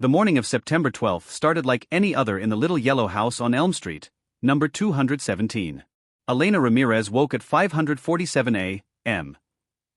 The morning of September 12th started like any other in the little yellow house on Elm Street, number 217. Elena Ramirez woke at 5:47 a.m.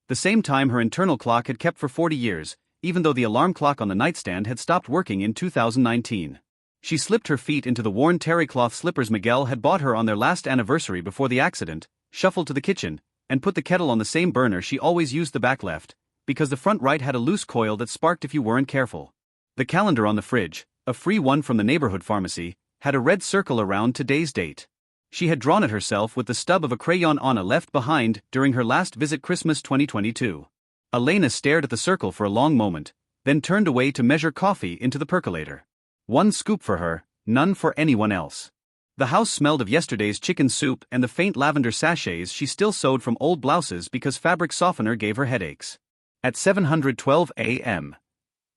The same time her internal clock had kept for 40 years, even though the alarm clock on the nightstand had stopped working in 2019. She slipped her feet into the worn terry cloth slippers Miguel had bought her on their last anniversary before the accident, shuffled to the kitchen, and put the kettle on the same burner she always used, the back left, because the front right had a loose coil that sparked if you weren't careful. The calendar on the fridge, a free one from the neighborhood pharmacy, had a red circle around today's date. She had drawn it herself with the stub of a crayon Anna left behind during her last visit Christmas 2022. Elena stared at the circle for a long moment, then turned away to measure coffee into the percolator. One scoop for her, none for anyone else. The house smelled of yesterday's chicken soup and the faint lavender sachets she still sewed from old blouses because fabric softener gave her headaches. At 7:12 a.m.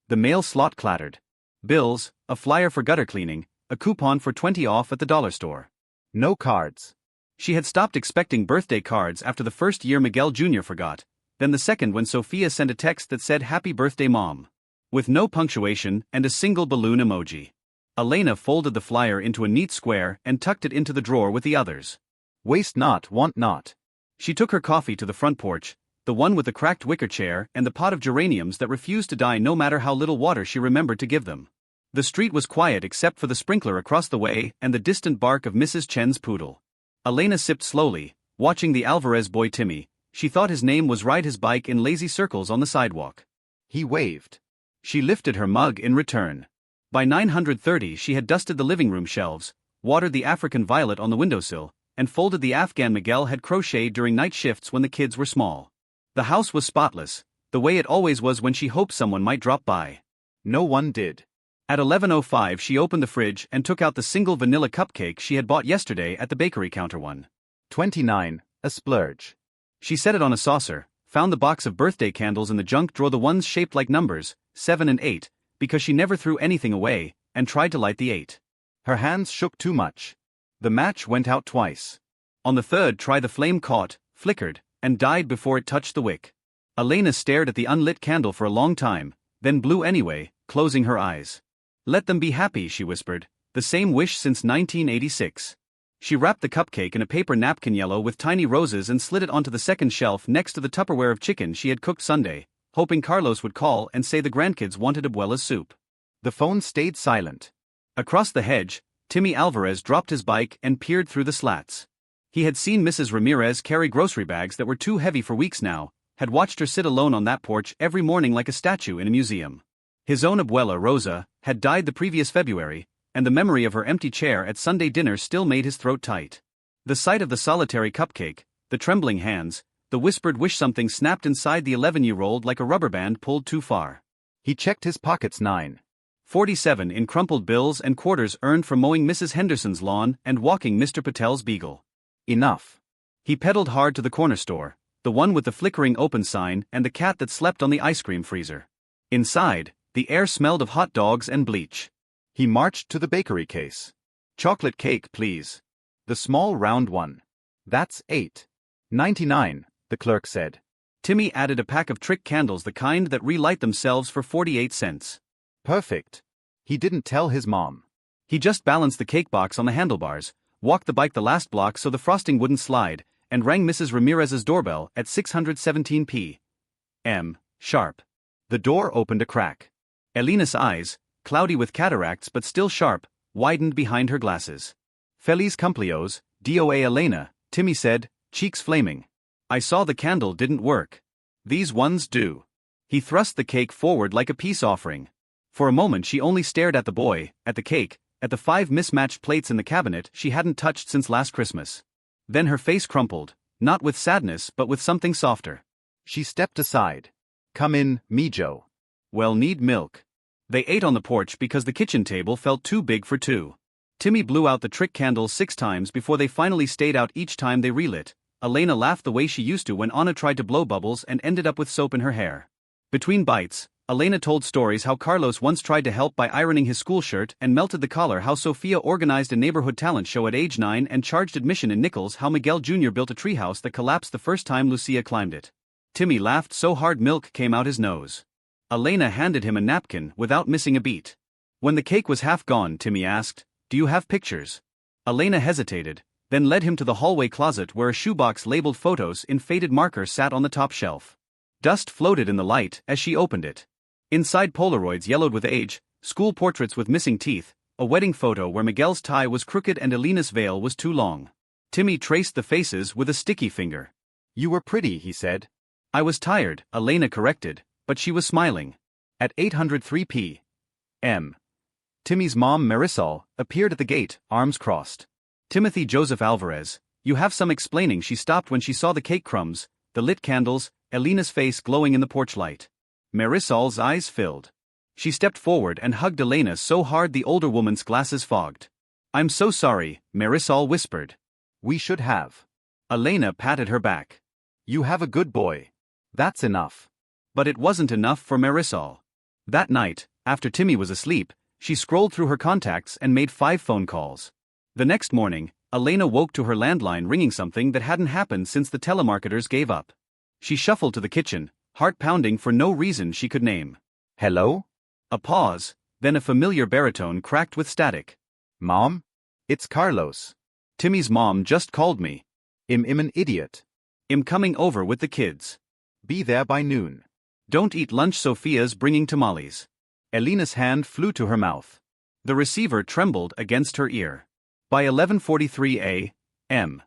the mail slot clattered. Bills, a flyer for gutter cleaning, a coupon for 20 off at the dollar store. No cards. She had stopped expecting birthday cards after the first year Miguel Jr. forgot, then the second when Sophia sent a text that said "Happy Birthday Mom," with no punctuation and a single balloon emoji. Elena folded the flyer into a neat square and tucked it into the drawer with the others. Waste not, want not. She took her coffee to the front porch, the one with the cracked wicker chair and the pot of geraniums that refused to die no matter how little water she remembered to give them. The street was quiet except for the sprinkler across the way and the distant bark of Mrs. Chen's poodle. Elena sipped slowly, watching the Alvarez boy Timmy. She thought his name was, ride his bike in lazy circles on the sidewalk. He waved. She lifted her mug in return. By 9:30 she had dusted the living room shelves, watered the African violet on the windowsill, and folded the Afghan Miguel had crocheted during night shifts when the kids were small. The house was spotless, the way it always was when she hoped someone might drop by. No one did. At 11:05 she opened the fridge and took out the single vanilla cupcake she had bought yesterday at the bakery counter. 1.29, a splurge. She set it on a saucer, found the box of birthday candles in the junk drawer, the ones shaped like numbers, 7 and 8, because she never threw anything away, and tried to light the 8. Her hands shook too much. The match went out twice. On the third try the flame caught, flickered, and died before it touched the wick. Elena stared at the unlit candle for a long time, then blew anyway, closing her eyes. Let them be happy, she whispered, the same wish since 1986. She wrapped the cupcake in a paper napkin yellow with tiny roses and slid it onto the second shelf next to the Tupperware of chicken she had cooked Sunday, hoping Carlos would call and say the grandkids wanted abuela's soup. The phone stayed silent. Across the hedge, Timmy Alvarez dropped his bike and peered through the slats. He had seen Mrs. Ramirez carry grocery bags that were too heavy for weeks now, had watched her sit alone on that porch every morning like a statue in a museum. His own abuela, Rosa, had died the previous February, and the memory of her empty chair at Sunday dinner still made his throat tight. The sight of the solitary cupcake, the trembling hands, the whispered wish something snapped inside the 11-year-old like a rubber band pulled too far. He checked his pockets. 9.47 in crumpled bills and quarters earned from mowing Mrs. Henderson's lawn and walking Mr. Patel's beagle. Enough. He pedaled hard to the corner store, the one with the flickering open sign and the cat that slept on the ice cream freezer. Inside, the air smelled of hot dogs and bleach. He marched to the bakery case. Chocolate cake, please. The small round one. That's $8.99, the clerk said. Timmy added a pack of trick candles, the kind that relight themselves for 48 cents. Perfect. He didn't tell his mom. He just balanced the cake box on the handlebars, walked the bike the last block so the frosting wouldn't slide, and rang Mrs. Ramirez's doorbell at 6:17 p.m. sharp. The door opened a crack. Elena's eyes, cloudy with cataracts but still sharp, widened behind her glasses. Feliz cumpleaños, DOA Elena, Timmy said, cheeks flaming. I saw the candle didn't work. These ones do. He thrust the cake forward like a peace offering. For a moment she only stared at the boy, at the cake, at the 5 mismatched plates in the cabinet she hadn't touched since last Christmas. Then her face crumpled, not with sadness but with something softer. She stepped aside. Come in, Mijo. Well, need milk. They ate on the porch because the kitchen table felt too big for two. Timmy blew out the trick candles 6 times before they finally stayed out each time they relit. Elena laughed the way she used to when Anna tried to blow bubbles and ended up with soap in her hair. Between bites, Elena told stories how Carlos once tried to help by ironing his school shirt and melted the collar, how Sophia organized a neighborhood talent show at age 9 and charged admission in nickels, how Miguel Jr. built a treehouse that collapsed the first time Lucia climbed it. Timmy laughed so hard milk came out his nose. Elena handed him a napkin without missing a beat. When the cake was half gone, Timmy asked, "Do you have pictures?" Elena hesitated, then led him to the hallway closet where a shoebox labeled photos in faded marker sat on the top shelf. Dust floated in the light as she opened it. Inside, Polaroids yellowed with age, school portraits with missing teeth, a wedding photo where Miguel's tie was crooked and Elena's veil was too long. Timmy traced the faces with a sticky finger. "You were pretty," he said. "I was tired," Elena corrected, but she was smiling. At 803 p.m. Timmy's mom, Marisol, appeared at the gate, arms crossed. "Timothy Joseph Alvarez, you have some explaining." She stopped when she saw the cake crumbs, the lit candles, Elena's face glowing in the porch light. Marisol's eyes filled. She stepped forward and hugged Elena so hard the older woman's glasses fogged. "I'm so sorry," Marisol whispered. "We should have." Elena patted her back. "You have a good boy. That's enough." But it wasn't enough for Marisol. That night, after Timmy was asleep, she scrolled through her contacts and made 5 phone calls. The next morning, Elena woke to her landline ringing, something that hadn't happened since the telemarketers gave up. She shuffled to the kitchen, heart pounding for no reason she could name. "Hello?" A pause, then a familiar baritone cracked with static. "Mom? It's Carlos. Timmy's mom just called me. I'm an idiot. I'm coming over with the kids. Be there by noon. Don't eat lunch, Sophia's bringing tamales." Elena's hand flew to her mouth. The receiver trembled against her ear. By 11:43 a.m.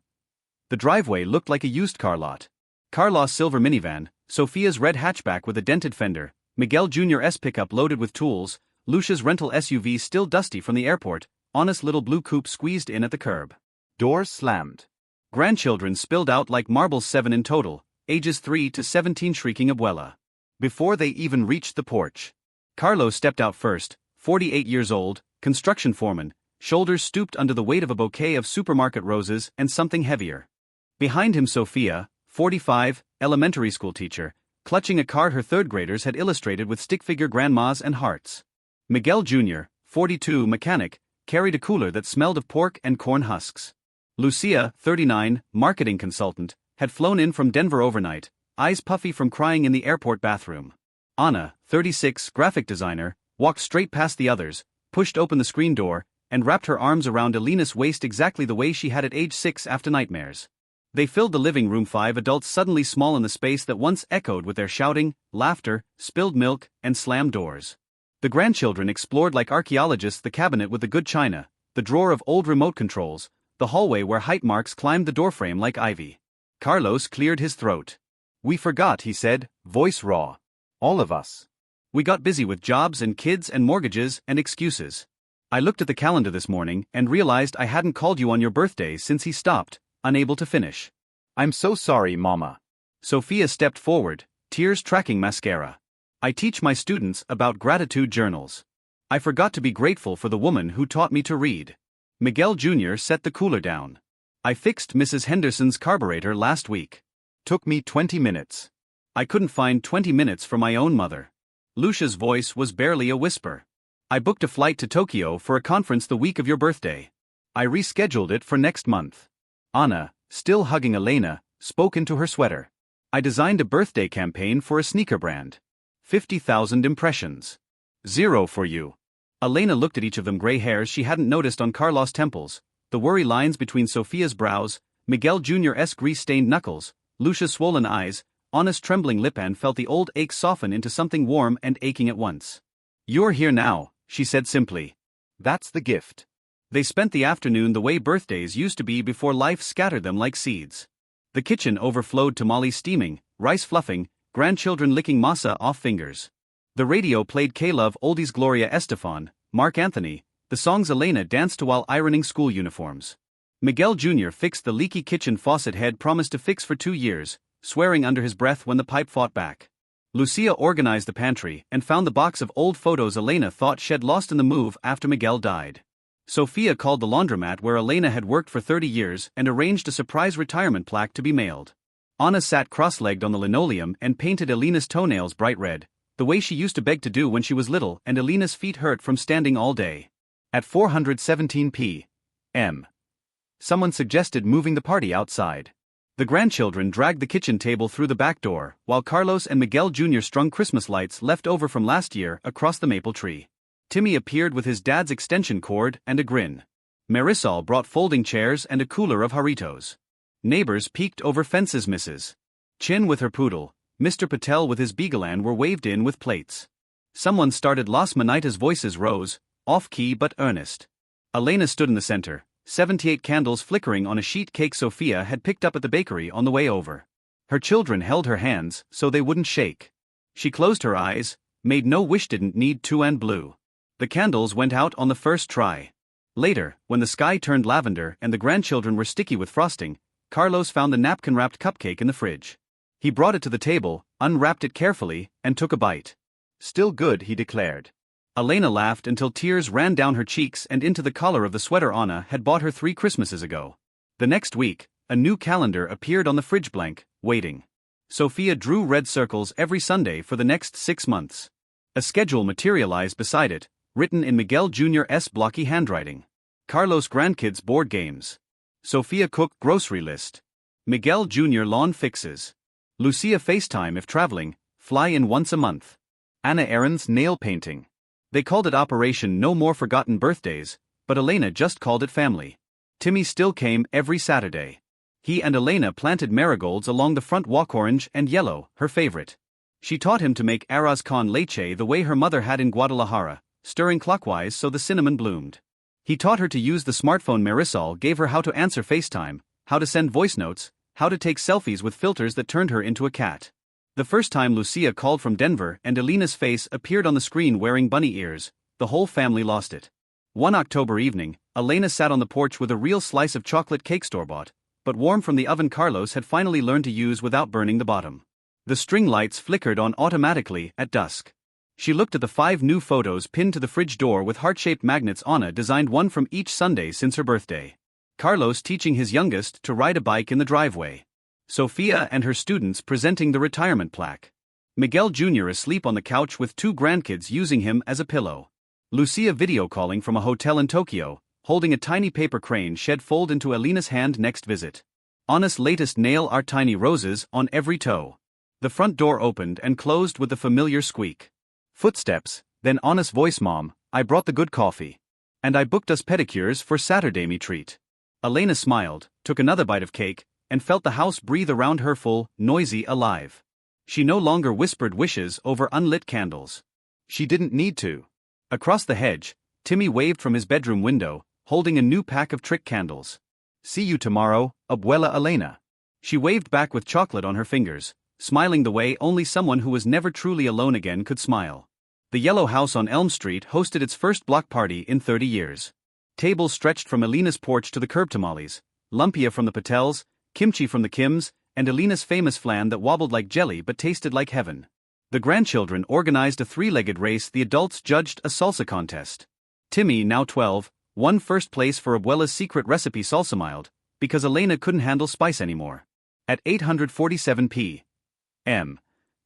The driveway looked like a used car lot. Carlos' silver minivan, Sophia's red hatchback with a dented fender, Miguel Jr.'s pickup loaded with tools, Lucia's rental SUV still dusty from the airport, Anna's little blue coupe squeezed in at the curb. Doors slammed. Grandchildren spilled out like marbles, 7 in total, ages 3 to 17, shrieking abuela. Before they even reached the porch, Carlos stepped out first, 48 years old, construction foreman, shoulders stooped under the weight of a bouquet of supermarket roses and something heavier. Behind him, Sophia, 45, elementary school teacher, clutching a card her third graders had illustrated with stick figure grandmas and hearts. Miguel Jr., 42, mechanic, carried a cooler that smelled of pork and corn husks. Lucia, 39, marketing consultant, had flown in from Denver overnight, eyes puffy from crying in the airport bathroom. Anna, 36, graphic designer, walked straight past the others, pushed open the screen door, and wrapped her arms around Elena's waist exactly the way she had at age 6 after nightmares. They filled the living room, 5 adults suddenly small in the space that once echoed with their shouting, laughter, spilled milk, and slammed doors. The grandchildren explored like archaeologists the cabinet with the good china, the drawer of old remote controls, the hallway where height marks climbed the doorframe like ivy. Carlos cleared his throat. "We forgot," he said, voice raw. "All of us. We got busy with jobs and kids and mortgages and excuses. I looked at the calendar this morning and realized I hadn't called you on your birthday." Since he stopped, unable to finish. "I'm so sorry, Mama." Sophia stepped forward, tears tracking mascara. "I teach my students about gratitude journals. I forgot to be grateful for the woman who taught me to read." Miguel Jr. set the cooler down. "I fixed Mrs. Henderson's carburetor last week. Took me 20 minutes. I couldn't find 20 minutes for my own mother." Lucia's voice was barely a whisper. "I booked a flight to Tokyo for a conference the week of your birthday. I rescheduled it for next month." Anna, still hugging Elena, spoke into her sweater. "I designed a birthday campaign for a sneaker brand. 50,000 impressions. 0 for you." Elena looked at each of them, gray hairs she hadn't noticed on Carlos' temples, the worry lines between Sophia's brows, Miguel Jr.'s grease-stained knuckles, Lucia's swollen eyes, Anna's trembling lip, and felt the old ache soften into something warm and aching at once. "You're here now," she said simply. "That's the gift." They spent the afternoon the way birthdays used to be before life scattered them like seeds. The kitchen overflowed, tamales steaming, rice fluffing, grandchildren licking masa off fingers. The radio played K-Love oldies, Gloria Estefan, Mark Anthony, the songs Elena danced to while ironing school uniforms. Miguel Jr. fixed the leaky kitchen faucet head promised to fix for 2 years, swearing under his breath when the pipe fought back. Lucia organized the pantry and found the box of old photos Elena thought she'd lost in the move after Miguel died. Sophia called the laundromat where Elena had worked for 30 years and arranged a surprise retirement plaque to be mailed. Anna sat cross-legged on the linoleum and painted Elena's toenails bright red, the way she used to beg to do when she was little and Elena's feet hurt from standing all day. At 4:17 p.m. someone suggested moving the party outside. The grandchildren dragged the kitchen table through the back door, while Carlos and Miguel Jr. strung Christmas lights left over from last year across the maple tree. Timmy appeared with his dad's extension cord and a grin. Marisol brought folding chairs and a cooler of Jarritos. Neighbors peeked over fences. Mrs. Chin with her poodle, Mr. Patel with his beagelan were waved in with plates. Someone started Las Manitas. Voices rose, off-key but earnest. Elena stood in the center, 78 candles flickering on a sheet cake Sophia had picked up at the bakery on the way over. Her children held her hands so they wouldn't shake. She closed her eyes, made no wish, didn't need to, and blew. The candles went out on the first try. Later, when the sky turned lavender and the grandchildren were sticky with frosting, Carlos found the napkin-wrapped cupcake in the fridge. He brought it to the table, unwrapped it carefully, and took a bite. Still good, he declared. Elena laughed until tears ran down her cheeks and into the collar of the sweater Anna had bought her 3 Christmases ago. The next week, a new calendar appeared on the fridge, blank, waiting. Sophia drew red circles every Sunday for the next 6 months. A schedule materialized beside it, written in Miguel Jr.'s blocky handwriting. Carlos grandkids board games. Sophia cook grocery list. Miguel Jr. lawn fixes. Lucia FaceTime if traveling, fly in once a month. Anna errands nail painting. They called it Operation No More Forgotten Birthdays, but Elena just called it family. Timmy still came every Saturday. He and Elena planted marigolds along the front walk, orange and yellow, her favorite. She taught him to make arroz con leche the way her mother had in Guadalajara, stirring clockwise so the cinnamon bloomed. He taught her to use the smartphone. Marisol gave her how to answer FaceTime, how to send voice notes, how to take selfies with filters that turned her into a cat. The first time Lucia called from Denver and Elena's face appeared on the screen wearing bunny ears, the whole family lost it. One October evening, Elena sat on the porch with a real slice of chocolate cake store-bought, but warm from the oven Carlos had finally learned to use without burning the bottom. The string lights flickered on automatically at dusk. She looked at the 5 new photos pinned to the fridge door with heart-shaped magnets. Anna designed one from each Sunday since her birthday. Carlos teaching his youngest to ride a bike in the driveway. Sophia and her students presenting the retirement plaque. Miguel Jr. asleep on the couch with 2 grandkids using him as a pillow. Lucia video calling from a hotel in Tokyo, holding a tiny paper crane shed fold into Elena's hand. Next visit. Anna's latest nail art, tiny roses on every toe. The front door opened and closed with the familiar squeak. Footsteps, then Anna's voice, Mom, I brought the good coffee. And I booked us pedicures for Saturday, me treat. Elena smiled, took another bite of cake, and felt the house breathe around her, full, noisy, alive. She no longer whispered wishes over unlit candles. She didn't need to. Across the hedge, Timmy waved from his bedroom window, holding a new pack of trick candles. See you tomorrow, Abuela Elena. She waved back with chocolate on her fingers, smiling the way only someone who was never truly alone again could smile. The yellow house on Elm Street hosted its first block party in 30 years. Tables stretched from Elena's porch to the curb. Tamales, lumpia from the Patels, kimchi from the Kims, and Elena's famous flan that wobbled like jelly but tasted like heaven. The grandchildren organized a 3-legged race. The adults judged a salsa contest. Timmy, now 12, won first place for Abuela's secret recipe salsa mild, because Elena couldn't handle spice anymore. At 847 p.m.,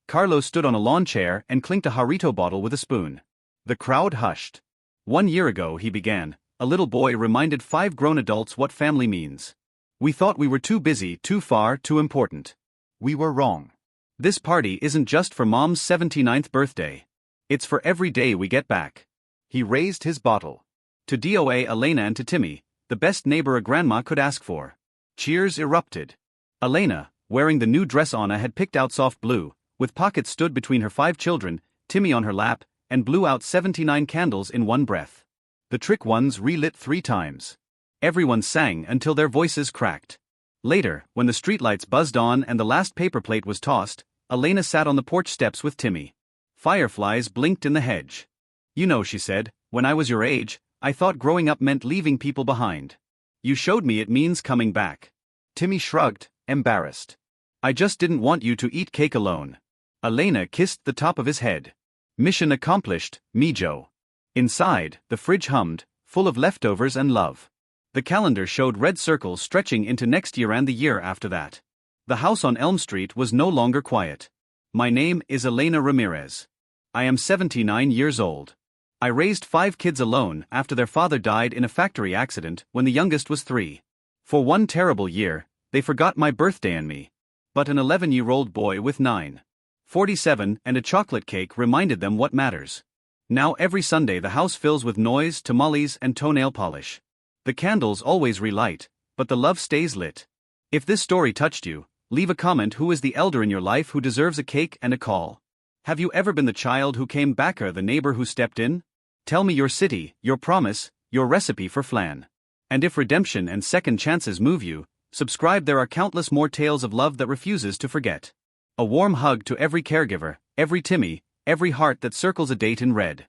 Carlos stood on a lawn chair and clinked a Jarrito bottle with a spoon. The crowd hushed. 1 year ago, he began, a little boy reminded 5 grown adults what family means. We thought we were too busy, too far, too important. We were wrong. This party isn't just for Mom's 79th birthday. It's for every day we get back. He raised his bottle. To DOA, Elena, and to Timmy, the best neighbor a grandma could ask for. Cheers erupted. Elena, wearing the new dress Anna had picked out, soft blue, with pockets, stood between her 5 children, Timmy on her lap, and blew out 79 candles in one breath. The trick ones relit 3 times. Everyone sang until their voices cracked. Later, when the streetlights buzzed on and the last paper plate was tossed, Elena sat on the porch steps with Timmy. Fireflies blinked in the hedge. You know, she said, when I was your age, I thought growing up meant leaving people behind. You showed me it means coming back. Timmy shrugged, embarrassed. I just didn't want you to eat cake alone. Elena kissed the top of his head. Mission accomplished, Mijo. Inside, the fridge hummed, full of leftovers and love. The calendar showed red circles stretching into next year and the year after that. The house on Elm Street was no longer quiet. My name is Elena Ramirez. I am 79 years old. I raised 5 kids alone after their father died in a factory accident when the youngest was 3. For one terrible year, they forgot my birthday and me. But an 11-year-old boy with 9.47 and a chocolate cake reminded them what matters. Now every Sunday the house fills with noise, tamales, and toenail polish. The candles always relight, but the love stays lit. If this story touched you, leave a comment. Who is the elder in your life who deserves a cake and a call? Have you ever been the child who came back or the neighbor who stepped in? Tell me your city, your promise, your recipe for flan. And if redemption and second chances move you, subscribe. There are countless more tales of love that refuses to forget. A warm hug to every caregiver, every Timmy, every heart that circles a date in red.